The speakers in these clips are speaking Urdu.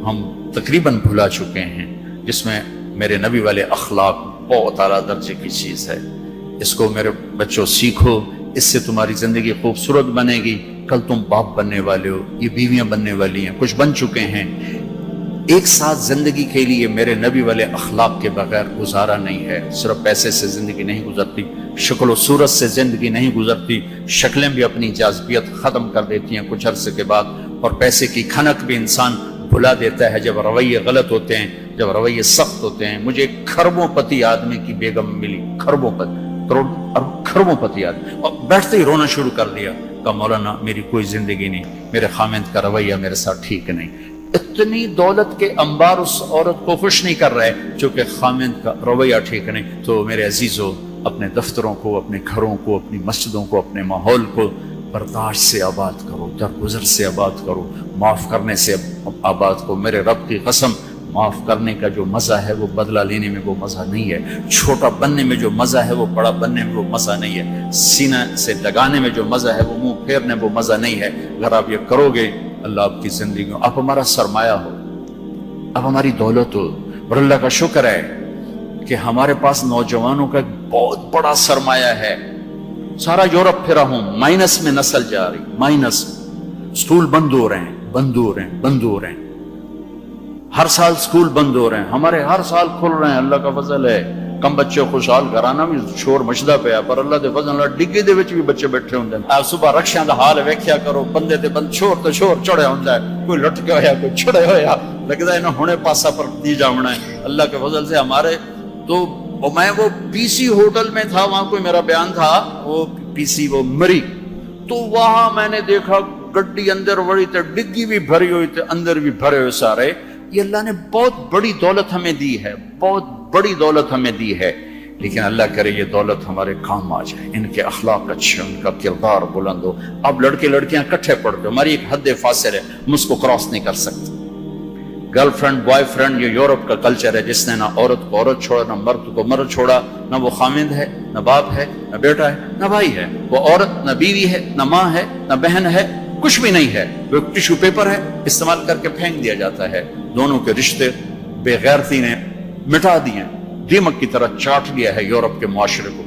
ہم تقریباً بھلا چکے ہیں، جس میں میرے نبی والے اخلاق بہت اعلیٰ درجے کی چیز ہے۔ اس کو میرے بچوں سیکھو، اس سے تمہاری زندگی خوبصورت بنے گی۔ کل تم باپ بننے والے ہو، یہ بیویاں بننے والی ہیں، کچھ بن چکے ہیں۔ ایک ساتھ زندگی کے لیے میرے نبی والے اخلاق کے بغیر گزارا نہیں ہے۔ صرف پیسے سے زندگی نہیں گزرتی، شکل و صورت سے زندگی نہیں گزرتی، شکلیں بھی اپنی جاذبیت ختم کر دیتی ہیں کچھ عرصے کے بعد، اور پیسے کی کھنک بھی انسان بھلا دیتا ہے جب رویے غلط ہوتے ہیں، جب رویے سخت ہوتے ہیں۔ مجھے کھربوں پتی آدمی کی بیگم ملی، کھربوں پتی، کھربوں پتی آدمی، اور بیٹھتے ہی رونا شروع کر دیا، کہا مولانا میری کوئی زندگی نہیں، میرے خامند کا رویہ میرے ساتھ ٹھیک نہیں۔ اتنی دولت کے انبار اس عورت کو خوش نہیں کر رہے چونکہ خامند کا رویہ ٹھیک نہیں۔ تو میرے عزیزو، اپنے دفتروں کو، اپنے گھروں کو، اپنی مسجدوں کو، اپنے ماحول کو برداشت سے آباد کرو، درگزر سے آباد کرو، معاف کرنے سے آباد کرو۔ میرے رب کی قسم، معاف کرنے کا جو مزہ ہے وہ بدلہ لینے میں وہ مزہ نہیں ہے، چھوٹا بننے میں جو مزہ ہے وہ بڑا بننے میں وہ مزہ نہیں ہے، سینہ سے لگانے میں جو مزہ ہے وہ منہ پھیرنے میں وہ مزہ نہیں ہے۔ اگر آپ یہ کرو گے، اللہ آپ کی زندگی میں، آپ ہمارا سرمایہ ہو، آپ ہماری دولت ہو۔ اور اللہ کا شکر ہے کہ ہمارے پاس نوجوانوں کا ایک بہت بڑا سرمایہ ہے۔ سارا یورپ پھرا ہوں، مائنس میں نسل جا رہی، مائنس، سکول بند ہو رہے ہیں، بند ہو رہے ہیں، بند ہو رہے ہیں، ہر سال سکول بند ہو رہے ہیں، ہمارے ہر سال کھل رہے ہیں، اللہ کا فضل ہے۔ کم بچے خوشحال گھرانا بھی شور مچدا پیا، پر اللہ دے فضل نال ڈگے دے وچ بھی بچے بیٹھے ہوندے ہیں۔ آپ صبح رکشیاں دا حال ویکھیا کرو، بندے تے بند شور تے شور چڑھیا ہوندا ہے، کوئی لٹکا ہویا، کوئی چھڑے ہویا، لگدا ہے نا ہنے پاسا پر دی جاونا ہے۔ اللہ کے فضل سے ہمارے تو میں وہ پی سی ہوٹل میں تھا، وہاں کوئی میرا بیان تھا، وہ پی سی وہ مری، تو وہاں میں نے دیکھا گڈی اندر وڑی تے ڈگی بھی بھری ہوئی تے اندر بھی بھرے ہوئے سارے۔ یہ اللہ نے بہت بڑی دولت ہمیں دی ہے، بہت بڑی دولت ہمیں دی ہے، لیکن اللہ کرے یہ دولت ہمارے کام آ جائے، ان کے اخلاق اچھے، ان کا کردار بلند ہو۔ اب لڑکے لڑکیاں کٹھے پڑتے، ہماری ایک حد فاصل ہے، ہم اس کو کراس نہیں کر سکتے۔ گرل فرینڈ بوائے فرینڈ، یہ یورپ کا کلچر ہے، جس نے نہ عورت کو عورت چھوڑا، نہ مرد کو مرد چھوڑا، نہ وہ خامند ہے، نہ باپ ہے، نہ بیٹا ہے، نہ بھائی ہے، وہ عورت نہ بیوی ہے، نہ ماں ہے، نہ بہن ہے، کچھ بھی نہیں ہے، وہ ٹیشو پیپر ہے، استعمال کر کے پھینک دیا جاتا ہے۔ دونوں کے رشتے بے غیرتی نے مٹا دیے، دیمک کی طرح چاٹ لیا ہے یورپ کے معاشرے کو۔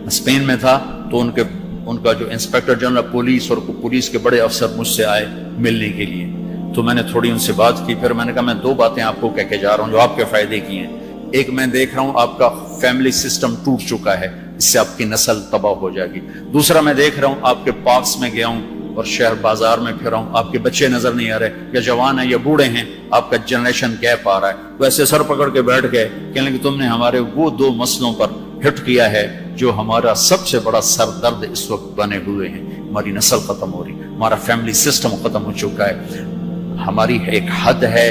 اسپین میں تھا تو ان کا جو انسپیکٹر جنرل پولیس اور پولیس کے بڑے افسر مجھ سے آئے ملنے کے لیے، تو میں نے تھوڑی ان سے بات کی، پھر میں نے کہا میں دو باتیں آپ کو کہہ کے جا رہا ہوں جو آپ کے فائدے کی ہیں۔ ایک، میں دیکھ رہا ہوں آپ کا فیملی سسٹم ٹوٹ چکا ہے، اس سے آپ کی نسل تباہ ہو جائے گی۔ دوسرا، میں دیکھ رہا ہوں آپ کے پارکس میں گیا ہوں اور شہر بازار میں پھر رہا ہوں، آپ کے بچے نظر نہیں آ رہے، یا جوان ہیں یا بوڑھے ہیں، آپ کا جنریشن گیپ آ رہا ہے۔ ویسے سر پکڑ کے بیٹھ گئے، کہنے لگے تم نے ہمارے وہ دو مسئلوں پر ہٹ کیا ہے جو ہمارا سب سے بڑا سر درد اس وقت بنے ہوئے ہیں۔ ہماری نسل ختم ہو رہی، ہمارا فیملی سسٹم ختم ہو چکا ہے، ہماری ایک حد ہے،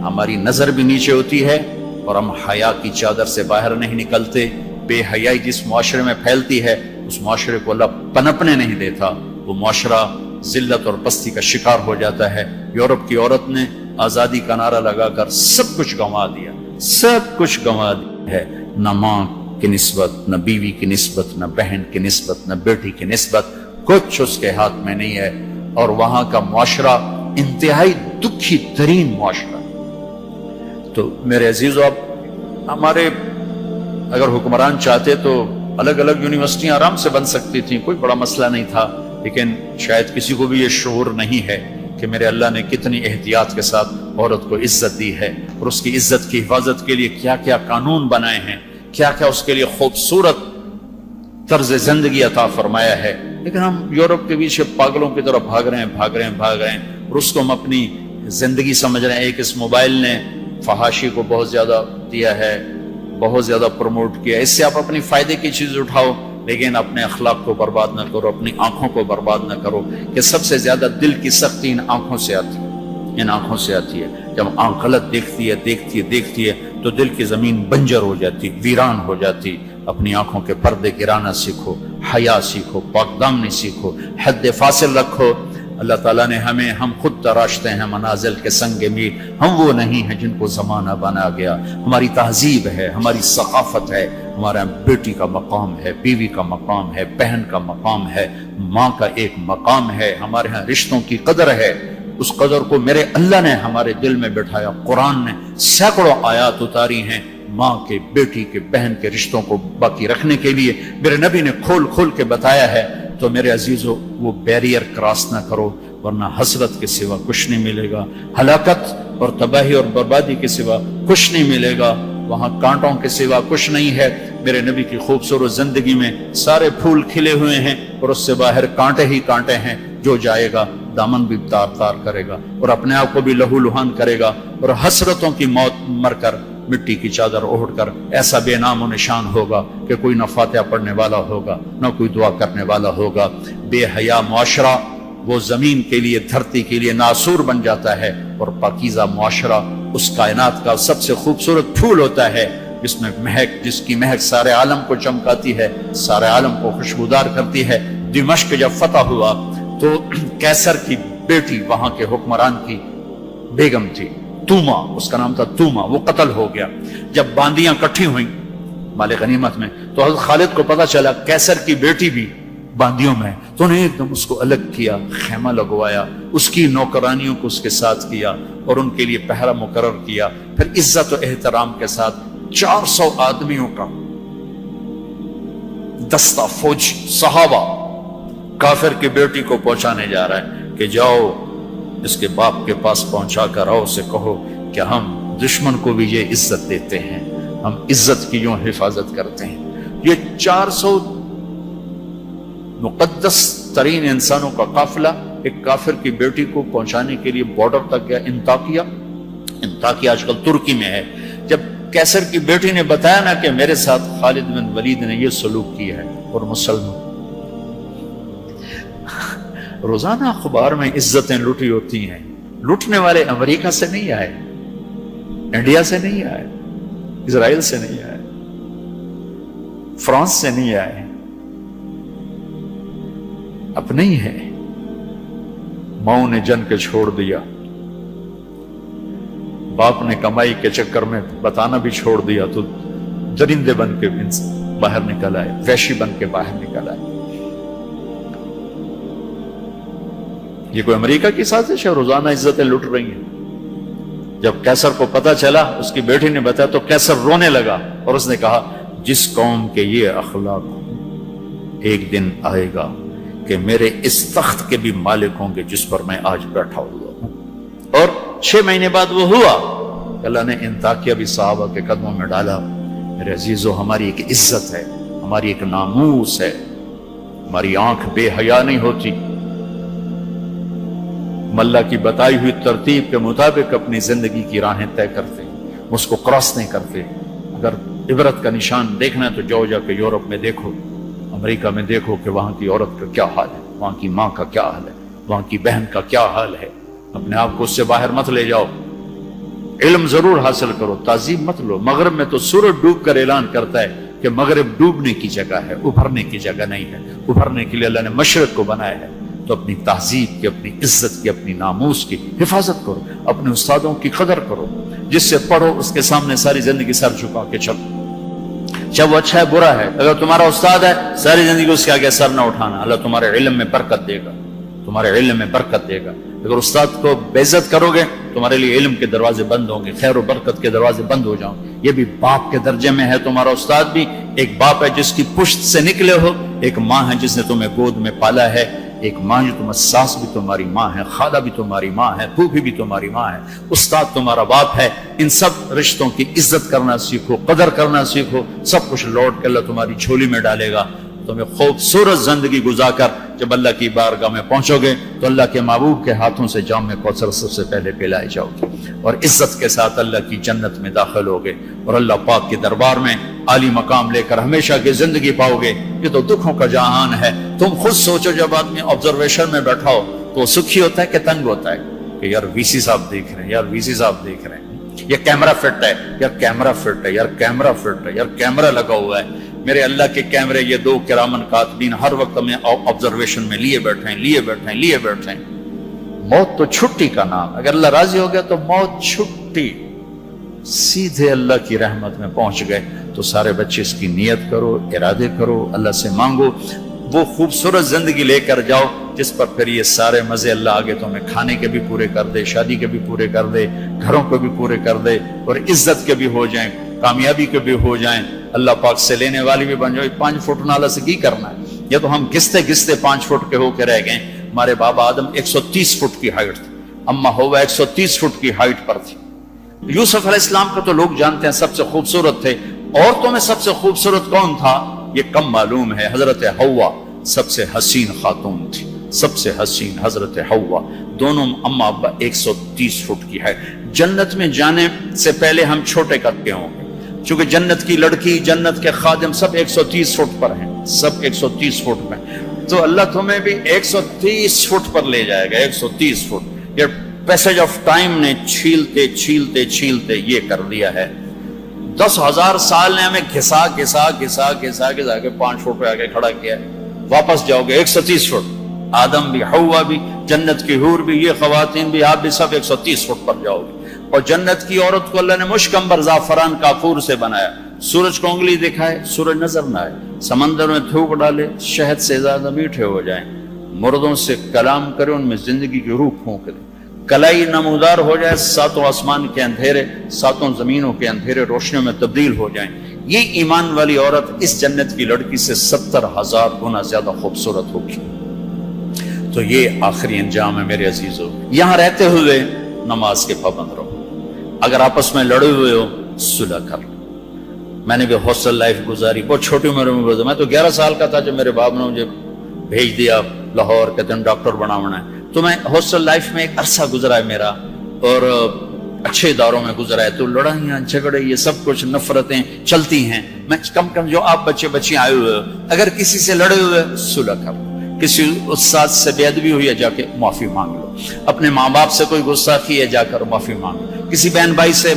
ہماری نظر بھی نیچے ہوتی ہے اور ہم حیا کی چادر سے باہر نہیں نکلتے۔ بے حیائی جس معاشرے میں پھیلتی ہے، اس معاشرے کو اللہ پنپنے نہیں دیتا، وہ معاشرہ ذلت اور پستی کا شکار ہو جاتا ہے۔ یورپ کی عورت نے آزادی کا نعرہ لگا کر سب کچھ گنوا دیا، سب کچھ گنوا دیا ہے، نہ ماں کی نسبت، نہ بیوی کی نسبت، نہ بہن کی نسبت، نہ بیٹی کی نسبت، کچھ اس کے ہاتھ میں نہیں ہے۔ اور وہاں کا معاشرہ انتہائی دکھی ترین معاشرہ۔ تو میرے عزیزو، اب ہمارے اگر حکمران چاہتے تو الگ الگ یونیورسٹیاں آرام سے بن سکتی تھیں، کوئی بڑا مسئلہ نہیں تھا، لیکن شاید کسی کو بھی یہ شعور نہیں ہے کہ میرے اللہ نے کتنی احتیاط کے ساتھ عورت کو عزت دی ہے، اور اس کی عزت کی حفاظت کے لیے کیا کیا قانون بنائے ہیں، کیا کیا اس کے لیے خوبصورت طرز زندگی عطا فرمایا ہے۔ لیکن ہم یورپ کے پیچھے پاگلوں کی طرح بھاگ رہے ہیں، اور اس کو ہم اپنی زندگی سمجھ رہے ہیں۔ ایک اس موبائل نے فحاشی کو بہت زیادہ دیا ہے، بہت زیادہ پروموٹ کیا، اس سے آپ اپنی فائدے کی چیز اٹھاؤ، لیکن اپنے اخلاق کو برباد نہ کرو، اپنی آنکھوں کو برباد نہ کرو، کہ سب سے زیادہ دل کی سختی ان آنکھوں سے آتی ہے، ان آنکھوں سے آتی ہے۔ جب آنکھ غلط دیکھتی ہے تو دل کی زمین بنجر ہو جاتی، ویران ہو جاتی۔ اپنی آنکھوں کے پردے گرانا سیکھو، حیا سیکھو، پاک دامنی سیکھو، حد فاصل رکھو۔ اللہ تعالیٰ نے ہم خود تراشتے ہیں منازل کے سنگ میل، ہم وہ نہیں ہیں جن کو زمانہ بنا گیا۔ ہماری تہذیب ہے، ہماری ثقافت ہے، ہمارا بیٹی کا مقام ہے، بیوی کا مقام ہے، بہن کا مقام ہے، ماں کا ایک مقام ہے، ہمارے ہاں رشتوں کی قدر ہے، اس قدر کو میرے اللہ نے ہمارے دل میں بٹھایا. قرآن نے سینکڑوں آیات اتاری ہیں ماں کے، بیٹی کے، بہن کے رشتوں کو باقی رکھنے کے لیے. میرے نبی نے کھول کھول کے بتایا ہے. تو میرے عزیزو وہ بیریئر کراس نہ کرو، ورنہ حسرت کے سوا کچھ نہیں ملے گا، ہلاکت اور تباہی اور بربادی کے سوا کچھ نہیں ملے گا، وہاں کانٹوں کے سوا کچھ نہیں ہے. میرے نبی کی خوبصورت زندگی میں سارے پھول کھلے ہوئے ہیں اور اس سے باہر کانٹے ہی کانٹے ہیں. جو جائے گا دامن بھی تار تار کرے گا اور اپنے آپ کو بھی لہو لہان کرے گا، اور حسرتوں کی موت مر کر مٹی کی چادر اوڑھ کر ایسا بے نام و نشان ہوگا کہ کوئی نہ فاتحہ پڑھنے والا ہوگا نہ کوئی دعا کرنے والا ہوگا. بے حیا معاشرہ وہ زمین کے لیے، دھرتی کے لیے ناسور بن جاتا ہے، اور پاکیزہ معاشرہ اس کائنات کا سب سے خوبصورت پھول ہوتا ہے جس میں مہک، جس کی مہک سارے عالم کو چمکاتی ہے، سارے عالم کو خوشبودار کرتی ہے. دمشق جب فتح ہوا تو کیسر کی بیٹی وہاں کے حکمران کی بیگم تھی، توما اس کا نام تھا، توما، وہ قتل ہو گیا. جب باندیاں کٹھی ہوئیں مال غنیمت میں تو حضرت خالد کو پتا چلا کیسر کی بیٹی بھی باندیوں میں، تو انہیں ایک دم اس کو الگ کیا، خیمہ لگوایا، اس کی نوکرانیوں کو اس کے ساتھ کیا اور ان کے لیے پہرا مقرر کیا. پھر عزت و احترام کے ساتھ 400 آدمیوں کا دستہ فوجی صحابہ کافر کی بیٹی کو پہنچانے جا رہا ہے کہ جاؤ اس کے باپ کے پاس پہنچا کر آؤ، اسے کہو کہ ہم دشمن کو بھی یہ عزت دیتے ہیں، ہم عزت کی یوں حفاظت کرتے ہیں. یہ 400 مقدس ترین انسانوں کا قافلہ ایک کافر کی بیٹی کو پہنچانے کے لیے بارڈر تک گیا. انطاکیہ آج کل ترکی میں ہے. جب کیسر کی بیٹی نے بتایا نا کہ میرے ساتھ خالد بن ولید نے یہ سلوک کیا ہے، اور مسلمان روزانہ اخبار میں عزتیں لوٹی ہوتی ہیں. لوٹنے والے امریکہ سے نہیں آئے، انڈیا سے نہیں آئے، اسرائیل سے نہیں آئے، فرانس سے نہیں آئے، اپنے ہی ہیں. ماؤں نے جن کے چھوڑ دیا، باپ نے کمائی کے چکر میں بتانا بھی چھوڑ دیا، تو درندے بن کے باہر نکل آئے، وحشی بن کے باہر نکل آئے. یہ کوئی امریکہ کی سازش ہے؟ روزانہ عزتیں لٹ رہی ہیں. جب کیسر کو پتا چلا، اس کی بیٹی نے بتایا، تو کیسر رونے لگا اور اس نے کہا جس قوم کے یہ اخلاق ایک دن آئے گا کہ میرے اس تخت کے بھی مالک ہوں گے جس پر میں آج بیٹھا ہوا ہوں. اور 6 مہینے بعد وہ ہوا. اللہ نے انطاکیہ بھی صحابہ کے قدموں میں ڈالا. میرے عزیزو، ہماری ایک عزت ہے، ہماری ایک ناموس ہے، ہماری آنکھ بے حیا نہیں ہوتی. اللہ کی بتائی ہوئی ترتیب کے مطابق اپنی زندگی کی راہیں طے کرتے، اس کو کراس نہیں کرتے. اگر عبرت کا نشان دیکھنا ہے تو جاؤ، جا کے یورپ میں دیکھو، امریکہ میں دیکھو کہ وہاں کی عورت کا کیا حال ہے، وہاں کی ماں کا کیا حال ہے، وہاں کی بہن کا کیا حال ہے. اپنے آپ کو اس سے باہر مت لے جاؤ. علم ضرور حاصل کرو، تعظیم مت لو. مغرب میں تو سورج ڈوب کر اعلان کرتا ہے کہ مغرب ڈوبنے کی جگہ ہے، ابھرنے کی جگہ نہیں ہے. ابھرنے کے لیے اللہ نے مشرق کو بنایا ہے. تو اپنی تہذیب کی، اپنی عزت کی، اپنی ناموس کی حفاظت کرو. اپنے استادوں کی قدر کرو. جس سے پڑھو اس کے سامنے ساری زندگی سر جھکا کے چلو، چاہے وہ اچھا ہے برا ہے. اگر تمہارا استاد ہے ساری زندگی اس کے آگے سر نہ اٹھانا. اللہ تمہارے علم میں برکت دے گا، تمہارے علم میں برکت دے گا. اگر استاد کو بے عزت کرو گے تمہارے لیے علم کے دروازے بند ہوں گے، خیر و برکت کے دروازے بند ہو جاؤں. یہ بھی باپ کے درجے میں ہے. تمہارا استاد بھی ایک باپ ہے جس کی پشت سے نکلے ہو، ایک ماں ہے جس نے تمہیں گود میں پالا ہے، ایک ماں جو تمہیں ساس بھی تمہاری ماں ہے، خالہ بھی تمہاری ماں ہے، پھوپھی بھی تمہاری ماں ہے، استاد تمہارا باپ ہے. ان سب رشتوں کی عزت کرنا سیکھو، قدر کرنا سیکھو. سب کچھ لوٹ کے اللہ تمہاری جھولی میں ڈالے گا. تمہیں خوبصورت زندگی گزار کر جب اللہ کی بارگاہ میں پہنچو گے تو اللہ کے محبوب کے ہاتھوں سے جام کوثر سب سے پہلے پلائے جاؤ گے اور عزت کے ساتھ اللہ کی جنت میں داخل ہوگے اور اللہ پاک کے دربار میں عالی مقام لے کر ہمیشہ کی زندگی پاؤ گے. یہ تو دکھوں کا جہان ہے. تم خود سوچو، جب آدمی آبزرویشن میں بیٹھا ہو تو سکھی ہوتا ہے کہ تنگ ہوتا ہے کہ یار وی سی صاحب دیکھ رہے ہیں، یار وی سی صاحب دیکھ رہے ہیں، یہ کیمرہ فٹ ہے، یار کیمرہ فٹ ہے، یار کیمرہ فٹ ہے، یار کیمرہ لگا ہوا ہے. میرے اللہ کے کیمرے یہ 2 کرامن کاتبین ہر وقت ہمیں آبزرویشن میں لیے بیٹھے ہیں. موت تو چھٹی کا نام. اگر اللہ راضی ہو گیا تو موت چھٹی، سیدھے اللہ کی رحمت میں پہنچ گئے. تو سارے بچے اس کی نیت کرو، ارادے کرو، اللہ سے مانگو. وہ خوبصورت زندگی لے کر جاؤ جس پر پھر یہ سارے مزے اللہ آگے تمہیں کھانے کے بھی پورے کر دے، شادی کے بھی پورے کر دے، گھروں کو بھی پورے کر دے، اور عزت کے بھی ہو جائیں، کامیابی کے بھی ہو جائیں، اللہ پاک سے لینے والی بھی بن جاؤ۔ 5 فٹ نالا سے کی کرنا ہے؟ یہ تو ہم گستے گستے 5 فٹ کے ہو کے رہ گئے۔ ہمارے بابا آدم 130 فٹ کی ہائٹ تھی، اماں ہوا 130 فٹ کی ہائٹ پر تھی۔ یوسف علیہ السلام کو تو لوگ جانتے ہیں سب سے خوبصورت تھے، عورتوں میں سب سے خوبصورت کون تھا یہ کم معلوم ہے، حضرت حوا سب سے حسین خاتون تھی، سب سے حسین حضرت حوا، دونوں اماں ابا 130 فٹ کی ہے۔ جنت میں جانے سے پہلے ہم چھوٹے قد کے ہوں گے، چونکہ جنت کی لڑکی، جنت کے خادم سب 130 فٹ پر ہیں، سب 130 فٹ میں، تو اللہ تمہیں بھی 130 فٹ پر لے جائے گا، 130 فٹ۔ یہ پیسج آف ٹائم نے چھیلتے چھیلتے چھیلتے یہ کر دیا ہے۔ 10,000 سال نے ہمیں گھسا گھسا گھسا گھسا گھسا کے 5 فٹ پہ آگے کھڑا کیا ہے۔ واپس جاؤ گے 130 فٹ، آدم بھی، حوا بھی، جنت کی حور بھی، یہ خواتین بھی، آپ بھی سب 130 فٹ پر جاؤ گے۔ اور جنت کی عورت کو اللہ نے مشکمبر زعفران کافور سے بنایا، سورج کو انگلی دکھائے سورج نظر نہ آئے، سمندر میں تھوک ڈالے شہد سے زیادہ میٹھے ہو جائیں، مردوں سے کلام کرے ان میں زندگی کی روح پھونک دے، کلائی نمودار ہو جائے، 7 آسمان کے اندھیرے 7 زمینوں کے اندھیرے روشنیوں میں تبدیل ہو جائیں۔ یہ ایمان والی عورت اس جنت کی لڑکی سے 70,000 گنا زیادہ خوبصورت ہوگی۔ تو یہ آخری انجام ہے میرے عزیزو۔ یہاں رہتے ہوئے نماز کے پابند رہو، اگر آپس میں لڑے ہوئے ہو صلح کر لو۔ میں نے بھی ہاسٹل لائف گزاری، بہت چھوٹی عمر میں گزاری، میں تو 11 سال کا تھا جب میرے باپ نے مجھے بھیج دیا لاہور، کہتے ہیں ڈاکٹر بنانا ہے، تو میں ہاسٹل لائف میں ایک عرصہ گزرا ہے میرا، اور اچھے اداروں میں گزرا ہے، تو لڑائیاں جھگڑے یہ سب کچھ نفرتیں چلتی ہیں۔ میں کم جو آپ بچے بچیاں آئے ہوئے ہو، اگر کسی سے لڑے ہوئے صلح کر لو، کسی استاد سے بے ادبی ہوئی ہے جا کے معافی مانگ لو، اپنے ماں باپ سے کوئی گستاخی ہے جا کر معافی مانگ لو، کسی بہن بھائی سے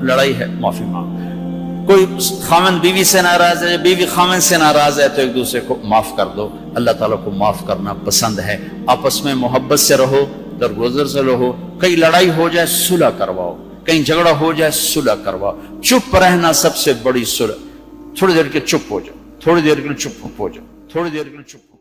لڑائی ہے معافی مانگ لو، کوئی خامن بیوی سے ناراض ہے، بیوی خامن سے ناراض ہے، تو ایک دوسرے کو معاف کر دو۔ اللہ تعالیٰ کو معاف کرنا پسند ہے۔ آپس میں محبت سے رہو، درگزر سے رہو، کہیں لڑائی ہو جائے صلح کرواؤ، کہیں جھگڑا ہو جائے صلح کرواؤ۔ چپ رہنا سب سے بڑی صلح۔ تھوڑی دیر کے چپ ہو جاؤ، تھوڑی دیر کے لیے چپ ہو جاؤ، تھوڑی دیر کے لیے چپ ہو